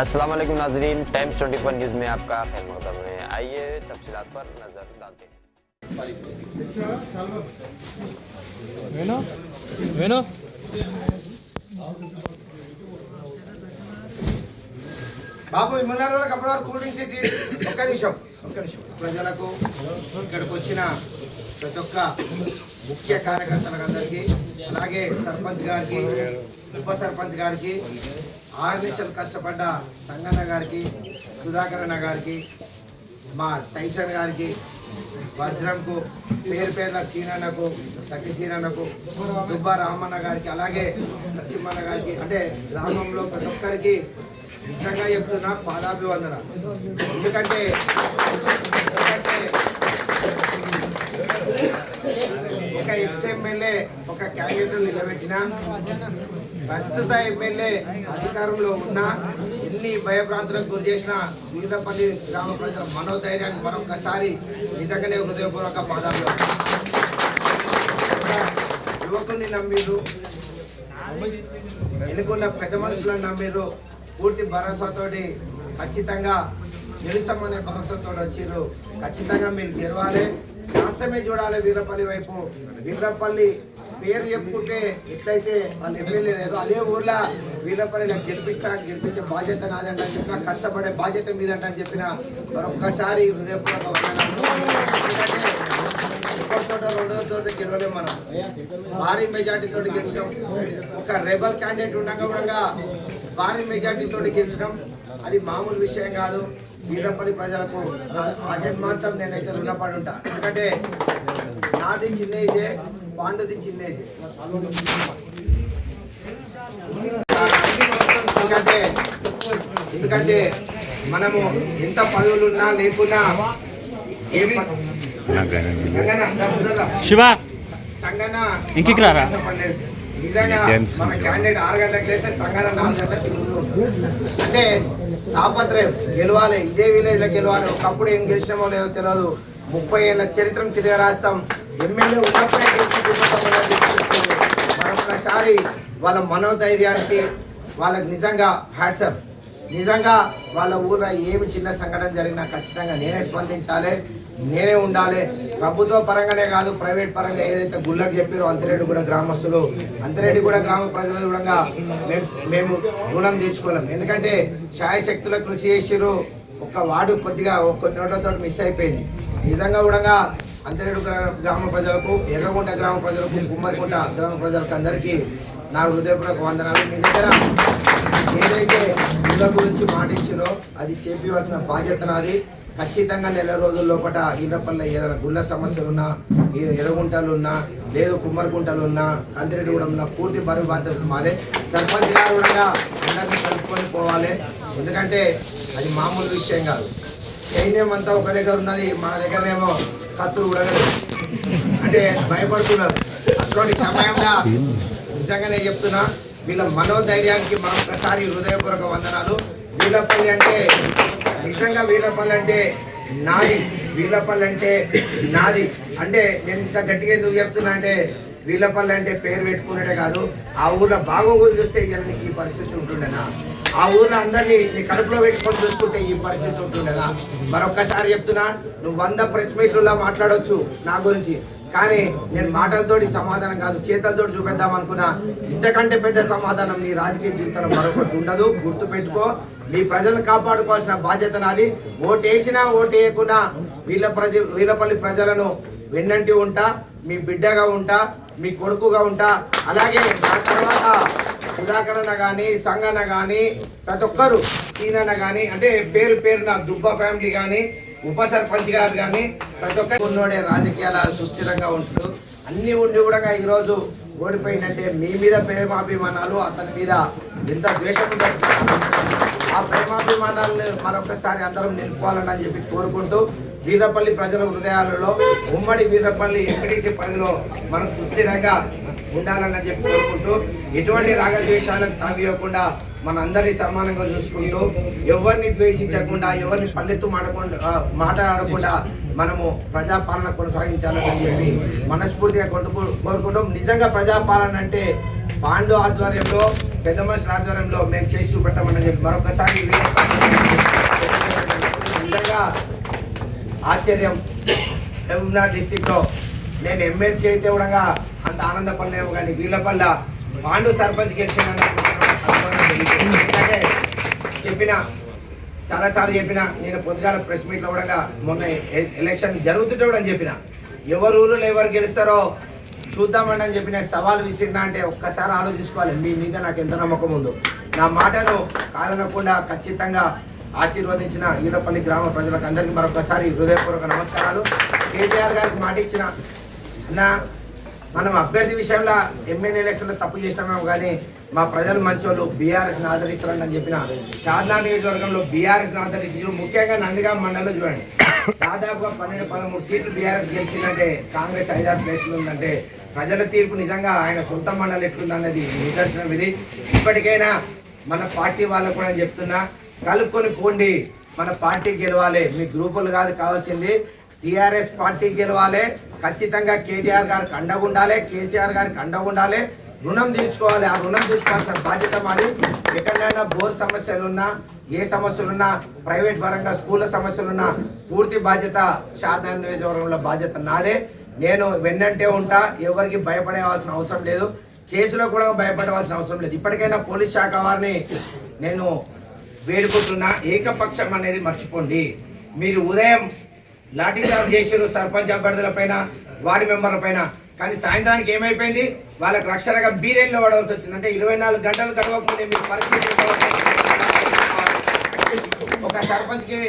अस्सलाम वालेकुम नाज़रीन, टाइम्स 24 न्यूज़ में आपका खैर मक़दम है। आइए तफसीलात पर नज़र डालते हैं। బాబు ఇమ్మన్నారు వాళ్ళకి అప్పటి వరకు కూల్ డ్రింక్స్ ఇట్టి ఒక్క నిమిషం ప్రజలకు ఇక్కడికి వచ్చిన ప్రతి ఒక్క ముఖ్య కార్యకర్తలందరికీ అలాగే సర్పంచ్ గారికి ఉప సర్పంచ్ గారికి 6 నిమిషాలు కష్టపడ్డ సంగన్న గారికి సుధాకర్ అన్న గారికి మా టైసన్ గారికి వజ్రంకు పేర్ల సీనన్నకు సఖి సీనన్నకు దుబ్బా రామన్న గారికి అలాగే నరసింహన్న గారికి అంటే గ్రామంలో ప్రతి ఒక్కరికి నిజంగా చెప్తున్నా పాదాభివందన. ఎందుకంటే ఒక ఎక్స్ ఎమ్మెల్యే ఒక క్యాండిడేట్ నిలబెట్టిన ప్రస్తుత ఎమ్మెల్యే అధికారంలో ఉన్న ఎన్ని భయభ్రాంతులకు గురి చేసిన వీర్లపల్లి గ్రామ ప్రజల మనోధైర్యానికి మరొకసారి నిజంగానే హృదయపూర్వక పాదాభివందన. యువకుల్ని నమ్మిరు, ఎన్నుకున్న పెద్ద మనుషులను నమ్మిరు, పూర్తి భరోసాతోటి ఖచ్చితంగా గెలుస్తామనే భరోసాతో వచ్చిర్రు. ఖచ్చితంగా మీరు గెలవాలి, రాష్ట్రమే చూడాలి వీర్లపల్లి వైపు. వీర్లపల్లి పేరు చెప్పుకుంటే ఎట్లయితే వాళ్ళు ఎమ్మెల్యే లేరు అదే ఊర్లో వీర్లపల్లి నాకు గెలిపించే బాధ్యత నాదంట అని చెప్పిన, కష్టపడే బాధ్యత మీదంట అని చెప్పిన మరొక్కసారి హృదయపూర్వక వందనాలు. ఎందుకంటే రెండోతో గెలవలేం, మనం భారీ మెజార్టీతో గెలిచినాం. ఒక రెబల్ క్యాండిడేట్ ఉండగా కూడా భారీ మెజార్టీతో గెలిచినాం. అది మామూలు విషయం కాదు. వీర్లపల్లి ప్రజలకు అజన్మాంతం నేనైతే రుణపడి ఉంటా. ఎందుకంటే నాది చిన్నేజే, పాండుది చిన్నేజే. ఎందుకంటే మనము ఎంత పదవులున్నా లేకున్నా సంగన నిజంగా మన క్యాండిడేట్ 6 గంటలకు లేస్తే సంగన 4 గంటలకి అంటే తాపత్రయం గెలవాలి, ఇదే విలేజ్ లో గెలవాలి. ఒకప్పుడు ఏం గెలిచినామో లేదో తెలియదు. 30 ఏళ్ళ చరిత్రను తిరిగి రాస్తాం. ఎమ్మెల్యే ఉన్నప్పుడే గెలిచి మరొకసారి వాళ్ళ మనోధైర్యానికి వాళ్ళకి నిజంగా హ్యాట్సప్. నిజంగా వాళ్ళ ఊళ్ళో ఏమి చిన్న సంఘటన జరిగినా ఖచ్చితంగా నేనే స్పందించాలి, నేనే ఉండాలి. ప్రభుత్వ పరంగానే కాదు, ప్రైవేట్ పరంగా ఏదైతే గుళ్ళకు చెప్పారో అంతిరెడ్డిగూడ గ్రామస్తులు, అంతిరెడ్డిగూడ గ్రామ ప్రజలు కూడా మేము రుణం తీర్చుకోలేం. ఎందుకంటే శాయశక్తుల కృషి చేసిరు. ఒక వార్డు కొద్దిగా కొన్ని నోట్లతో మిస్ అయిపోయింది. నిజంగా కూడా అంతిరెడ్డిగూడ గ్రామ ప్రజలకు, ఎర్రగుంట గ్రామ ప్రజలకు, కుమ్మరికుంట గ్రామ ప్రజలకు అందరికీ నా హృదయపూర్వక వందనాలు. మీ దగ్గర ఏదైతే గుళ్ళ గురించి మాటించారో అది చేపివలసిన బాధ్యత నాది. ఖచ్చితంగా నెల రోజుల లోపల వీర్లపల్లి ఏదైనా గుళ్ళ సమస్యలు ఉన్నా, ఎర్రగుంటలు ఉన్నా, లేదు కుమ్మరికుంటలు ఉన్నా, అంతిరెడ్డిగూడెం ఉన్నా పూర్తి బరువు బాధ్యత మాదే. సర్పంచ్ గారు కూడా అందరినీ కలుపుకొని పోవాలి. ఎందుకంటే అది మామూలు విషయం కాదు. సైన్యం అంతా ఒక దగ్గర ఉన్నది, మన దగ్గరనేమో కత్తులు కూడా అంటే భయపడుతున్నారు. అటువంటి సమయంలో నిజంగానే చెప్తున్నా, వీళ్ళ మనోధైర్యానికి మరొకసారి హృదయపూర్వక వందనాలు. వీర్లపల్లి అంటే నిజంగా వీర్లపల్లి అంటే నాది, వీర్లపల్లి అంటే నాది. అంటే నేను ఇంత గట్టిగా ఎందుకు చెప్తున్నా అంటే వీర్లపల్లి అంటే పేరు పెట్టుకున్నట్టే కాదు, ఆ ఊర్లో బాగోగులు చూస్తే నీకు ఈ పరిస్థితి ఉంటుండేనా? ఆ ఊర్లో అందరినీ నీ కడుపులో పెట్టుకొని చూసుకుంటే ఈ పరిస్థితి ఉంటుండేనా? మరొక్కసారి చెప్తున్నా, నువ్వు 100 ప్రెస్ మీట్లలో మాట్లాడవచ్చు నా గురించి, కానీ నేను మాటలతోటి సమాధానం కాదు, చేతలతోటి చూపెద్దాం అనుకున్నా. ఇంతకంటే పెద్ద సమాధానం నీ రాజకీయ జీవితంలో మరొకటి ఉండదు. గుర్తుపెట్టుకో, మీ ప్రజలను కాపాడుకోవాల్సిన బాధ్యత నాది. ఓటేసినా ఓటేయకున్నా వీర్లపల్లి ప్రజలను వెన్నంటి ఉంటా, మీ బిడ్డగా ఉంటా, మీ కొడుకుగా ఉంటా. అలాగే ఆ తర్వాత సుధాకర్ అన్న కానీ, సంగన్న కానీ, ప్రతి ఒక్కరు సీనన్న కానీ, అంటే పేరున దుబ్బ ఫ్యామిలీ కానీ, ఉప సర్పంచ్ గారు కానీ ప్రతి ఒక్కరు ఉన్నోడే రాజకీయాల సుస్థిరంగా ఉంటాడు. అన్ని ఉండి కూడా ఈరోజు ఓడిపోయిందంటే మీ మీద ప్రేమాభిమానాలు, అతని మీద ఎంత ద్వేషం ఉందో ఆ ప్రేమాభిమానాలను మరొకసారి అందరం నిలుపుకోవాలని చెప్పి కోరుకుంటూ, వీర్లపల్లి ప్రజల హృదయాలలో ఉమ్మడి వీర్లపల్లి ఎంపీటీసీ పరిధిలో మనం సుస్థిరంగా ఉండాలని చెప్పి కోరుకుంటూ, ఎటువంటి రాగద్వేషాలకు తావివ్వకుండా మనందరినీ సమానంగా చూసుకుంటూ, ఎవరిని ద్వేషించకుండా, ఎవరిని పల్లెత్తు మాట్లాడకుండా మనము ప్రజాపాలన కొనసాగించాలని చెప్పి మనస్ఫూర్తిగా కోరుకుంటాం. నిజంగా ప్రజాపాలన అంటే పాండు ఆధ్వర్యంలో పెద్ద మనుషుల ఆధ్వర్యంలో మేము చేసి చూపెడతామని చెప్పి మరొకసారి నిజంగా ఆశ్చర్యం. మహబూబ్నగర్ డిస్టిక్లో నేను ఎమ్మెల్సీ అయితే కూడా అంత ఆనందపడలేము, కానీ వీళ్ళపల్ల పాండు సర్పంచ్ గెలిచిన చెప్పిన చాలాసార్లు చెప్పిన. నేను పొద్దుగాల ప్రెస్ మీట్లో కూడా మొన్న ఎలక్షన్ జరుగుతుంటే కూడా చెప్పిన, ఎవరు ఊళ్ళో ఎవరు గెలుస్తారో చూద్దామండి అని చెప్పిన సవాల్ విసిరినా అంటే ఒక్కసారి ఆలోచించుకోవాలి. మీ మీద నాకు ఎంత నమ్మకం ఉందో. నా మాటను కాదనకుండా ఖచ్చితంగా ఆశీర్వదించిన ఈరపల్లి గ్రామ ప్రజలకు అందరికీ మరొకసారి హృదయపూర్వక నమస్కారాలు. కేటీఆర్ గారికి మాట ఇచ్చిన అన్న, మనం అభ్యర్థి విషయంలో ఎమ్మెల్యే ఎలక్షన్లో తప్పు చేసినామేమో, కానీ మా ప్రజలు మంచోళ్ళు, బీఆర్ఎస్ని ఆదరిస్తారని అని చెప్పిన. షాద్నా నియోజకవర్గంలో బీఆర్ఎస్ని ఆదరిస్తూ ముఖ్యంగా నందిగామ మండలంలో చూడండి, దాదాపుగా 12-13 సీట్లు బీఆర్ఎస్ గెలిచిందంటే, కాంగ్రెస్ 5-6 ప్లేస్లు ఉందంటే ప్రజల తీర్పు నిజంగా ఆయన సొంత మండలం ఎట్లుందన్నది నిదర్శనం ఇది. ఇప్పటికైనా మన పార్టీ వాళ్ళకు కూడా చెప్తున్నా, కలుపుకొని పోండి, మన పార్టీ గెలవాలి. మీ గ్రూపులు కాదు కావాల్సింది, టీఆర్ఎస్ పార్టీ గెలవాలి. ఖచ్చితంగా కేటీఆర్ గారికి అండగా ఉండాలి, కేసీఆర్ గారికి అండగా ఉండాలి. రుణం తీర్చుకోవాలి, ఆ రుణం తీర్చుకోవాల్సిన బాధ్యత మాది. ఎక్కడైనా బోర్ సమస్యలున్నా, ఏ సమస్యలున్నా, ప్రైవేట్ పరంగా స్కూళ్ళ సమస్యలున్నా పూర్తి బాధ్యత షాద్నా నియోజకవర్గంలో బాధ్యత నాదే. నేను వెన్నంటే ఉంటా, ఎవరికి భయపడవలసిన అవసరం లేదు, కేసులో కూడా భయపడవలసిన అవసరం లేదు. ఇప్పటికైనా పోలీస్ శాఖ వారిని నేను వేడుకుంటున్నా, ఏకపక్షం అనేది మర్చిపోండి. మీరు ఉదయం లాఠీచార్జ్ చేసారు సర్పంచ్ అభ్యర్థుల పైన, వార్డు మెంబర్ల పైన, కానీ సాయంత్రానికి ఏమైపోయింది, వాళ్ళకి రక్షణగా బీరేన్లో పడవలసి వచ్చింది. అంటే 24 గంటలు గడవకముందే మీరు పరిస్థితి. ఒక సర్పంచ్కి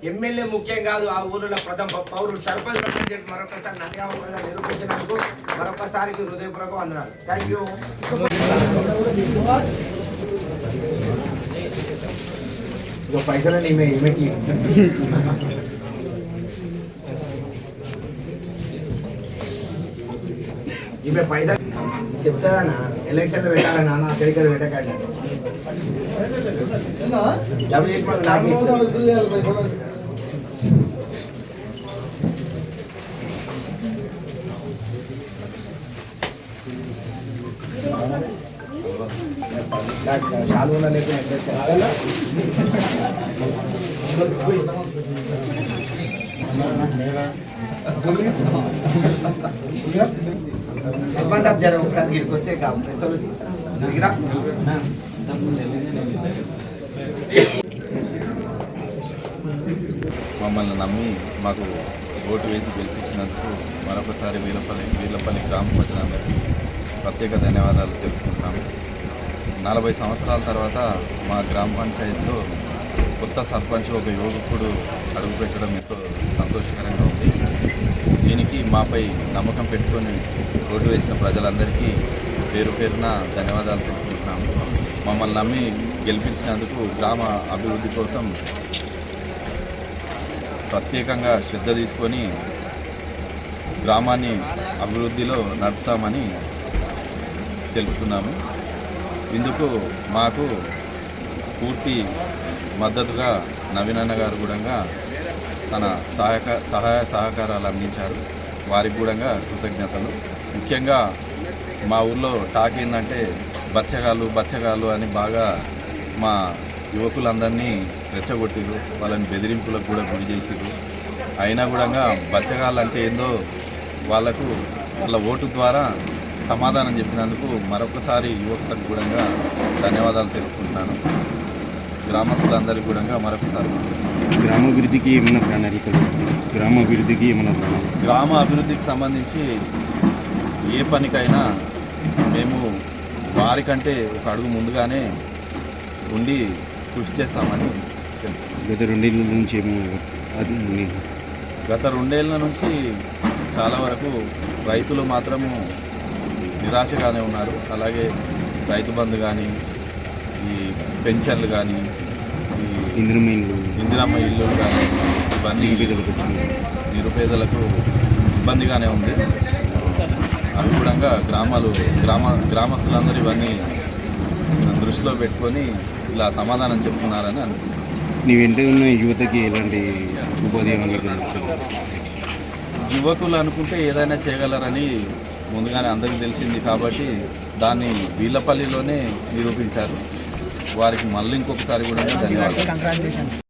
ఎమ్మెల్యే ముఖ్యం కాదు, ఆ ఊరిలో ప్రథమ పౌరులు సర్పంచ్ చెప్పి మరొకసారి నందిగామ ప్రజలు నిరూపించినందుకు మరొకసారికి హృదయపూర్వక వందనాలు. Thank you. పైసలు ఈమెకి ఈమె పైసలు చెప్తాదన్నా, ఎలక్షన్లో పెట్టాలన్నా, నా అక్కడికి పెట్టకండి. చాలు సాబ్ జర ఒకసారి వీడికి వస్తే మమ్మల్ని నమ్మి మాకు ఓటు వేసి గెలిపించినందుకు మరొకసారి వీర్లపల్లి గ్రామ ప్రజలందరికీ ప్రత్యేక ధన్యవాదాలు తెలుపుకుంటున్నాము. 40 సంవత్సరాల తర్వాత మా గ్రామ పంచాయతీలో కొత్త సర్పంచ్ ఒక యువకుడు అడుగుపెట్టడం ఎంతో సంతోషకరంగా ఉంది. దీనికి మాపై నమ్మకం పెట్టుకొని ఓటు వేసిన ప్రజలందరికీ పేరు పేరున ధన్యవాదాలు తెలుపుకుంటున్నాము. మమ్మల్ని నమ్మి గెలిపించినందుకు గ్రామ అభివృద్ధి కోసం ప్రత్యేకంగా శ్రద్ధ తీసుకొని గ్రామాన్ని అభివృద్ధిలో నడుపుతామని తెలుపుతున్నాము. ఇందుకు మాకు పూర్తి మద్దతుగా నవీనన్న గారు కూడా తన సహాయ సహకారాలు అందించారు. వారికి కూడా కృతజ్ఞతలు. ముఖ్యంగా మా ఊళ్ళో టాక్ ఏంటంటే బచ్చగాళ్ళు అని బాగా మా యువకులందరినీ రెచ్చగొట్టిరు, వాళ్ళని బెదిరింపులకు కూడా గురి చేసిరు. అయినా కూడా బచ్చగాళ్ళు అంటే ఏందో వాళ్ళకు వాళ్ళ ఓటు ద్వారా సమాధానం చెప్పినందుకు మరొకసారి యువకులకు కూడా ధన్యవాదాలు తెలుపుకుంటున్నాను. గ్రామస్తులందరికీ కూడా మరొకసారి గ్రామాభివృద్ధికి ఏమైనా ప్రణాళికలు, గ్రామ అభివృద్ధికి సంబంధించి ఏ పనికైనా మేము వారికంటే ఒక అడుగు ముందుగానే ఉండి కృషి చేస్తామని గత 2 ఏళ్ళ నుంచి గత 2 ఏళ్ళ నుంచి చాలా వరకు రైతులు మాత్రము నిరాశగానే ఉన్నారు. అలాగే రైతు బంధు కానీ, ఈ పెన్షన్లు కానీ, ఈ ఇందిరమ్మ ఇల్లు కానీ ఇవన్నీ నిరుపేదలకు ఇబ్బందిగానే ఉంది. అవి కూడా గ్రామస్తులందరూ ఇవన్నీ దృష్టిలో పెట్టుకొని ఇలా సమాధానం చెప్తున్నారని అనుకుంటున్నాను. నీ వెంట ఉన్న యువతకి ఎలాంటి ఉపాధి యువకులు అనుకుంటే ఏదైనా చేయగలరని ముందుగానే అందరికీ తెలిసింది కాబట్టి దాన్ని వీళ్ళపల్లిలోనే నిరూపించారు. వారికి మళ్ళీ ఇంకొకసారి కూడా ధన్యవాదాలు.